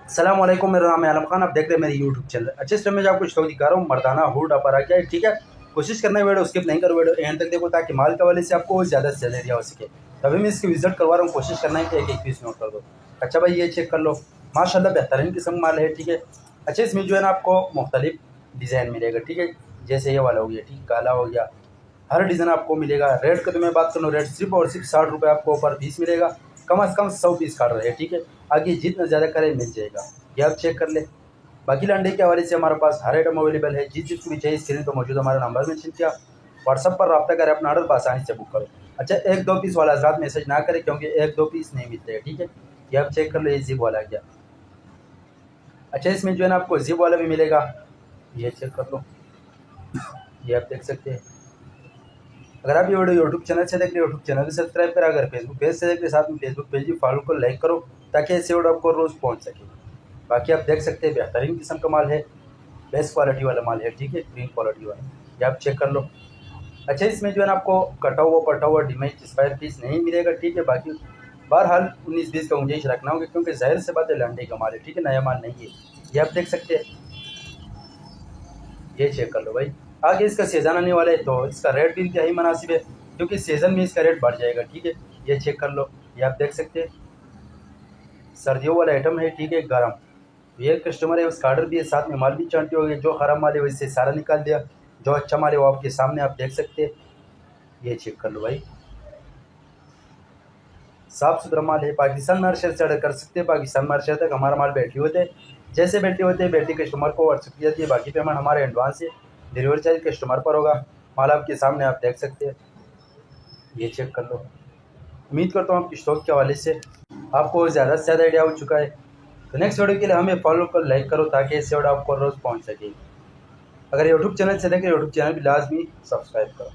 अस्सलाम वालेकुम, मेरा नाम है आलम खान। आप देख रहे हैं मेरी यूट्यूब चैनल। अच्छे इस में जो आपको स्टॉक दिखा रहा हूँ मर्दाना हुड अपर आ गया है। ठीक है, कोशिश करना है वीडियो स्किप नहीं करो, वीडियो एंड तक देखो ताकि माल के वाले से आपको ज़्यादा से ज़्यादा एरिया हो सके। तभी मैं इसकी विजिट करवा रहा हूँ, कोशिश करना है कि एक एक पीस नोट कर दो। अच्छा भाई, ये चेक कर लो, माशाल्लाह बेहतरीन किस्म माल है। ठीक है, अच्छा इसमें जो है ना आपको मुख्तलिफ डिज़ाइन मिलेगा। ठीक है, जैसे ये वाला हो गया, ठीक, काला हो गया, हर डिज़ाइन आपको मिलेगा। रेट की तो मैं बात करूँ, रेट सिर्फ और सिर्फ 60 रुपये आपको पर पीस मिलेगा। कम से कम 100 पीस काट रहे हैं। ठीक है, आगे जितना ज़्यादा करें मिल जाएगा, ये आप चेक कर ले। बाकी लंडे के हवाले से हमारे पास हर आइटम अवेलेबल है। जिस चीज़ भी चाहिए स्क्रीन पर मौजूद हमारा नंबर मेंशन किया, व्हाट्सअप पर रब्ता करें, अपना ऑर्डर आसानी से बुक करो। अच्छा, एक दो पीस वाला हज़रात मैसेज ना करें क्योंकि एक दो पीस नहीं मिलते हैं। ठीक है, ये आप चेक कर लो, ये जिप वाला गया। अच्छा, इसमें जो है ना आपको जिप वाला भी मिलेगा, ये चेक कर लो, ये आप देख सकते हैं। अगर आप ये वीडियो यूट्यूब चैनल से देख रहे हो, यूट्यूब चैनल भी सब्सक्राइब करें। अगर फेसबुक पेज से देख रहे, साथ में फेसबुक पेज भी फॉलो को लाइक करो ताकि ऐसे वीडियो आपको रोज़ पहुंच सके। बाकी आप देख सकते हैं बेहतरीन किस्म का माल है, बेस्ट क्वालिटी वाला माल है। ठीक है, ग्रीन क्वालिटी वाला, ये आप चेक कर लो। अच्छा, इसमें जो है ना आपको कटा हुआ पटा हुआ डिमेज एक्सपायर पीस नहीं मिलेगा। ठीक है, बाकी बहरहाल 19-20 का गुंजाइश रखना होगा क्योंकि जाहिर से बात है लंडे का माल है। ठीक है, नया माल नहीं है, ये आप देख सकते हैं। ये चेक कर लो भाई, आगे इसका सीज़न आने वाला है तो इसका रेट भी इंतहाई मुनासिब है क्योंकि सीज़न में इसका रेट बढ़ जाएगा। ठीक है, ये चेक कर लो, ये आप देख सकते हैं, सर्दियों वाला आइटम है। ठीक है, गर्म, ये कस्टमर है, उसका ऑर्डर भी है, साथ में माल भी चांटी हो गई। जो ख़राब माल है वैसे सारा निकाल दिया, जो अच्छा माल है वो आपके सामने आप देख सकते हैं। ये चेक कर लो भाई, साफ़ सुथरा माल है। पाकिस्तान में हर शहर से ऑर्डर कर सकते हैं, पाकिस्तान में हर शहर तक हमारा माल बैटरी होते हैं। जैसे बैटरी होते हैं, बैटरी कस्टमर को व्हाट्सअप की जाती है, बाकी पेमेंट हमारे एडवांस है, डिलीवरी चार्ज कस्टमर पर होगा। माल आपके सामने आप देख सकते हैं, ये चेक कर लो। उम्मीद करता हूँ आपकी स्टॉक के हवाले से आपको ज़्यादा से ज़्यादा आइडिया हो चुका है। तो नेक्स्ट वीडियो के लिए हमें फॉलो कर लाइक करो ताकि ऐसे वीडियो आपको रोज़ पहुँच सके। अगर यूट्यूब चैनल से देखें, यूट्यूब चैनल भी लाजमी सब्सक्राइब करो।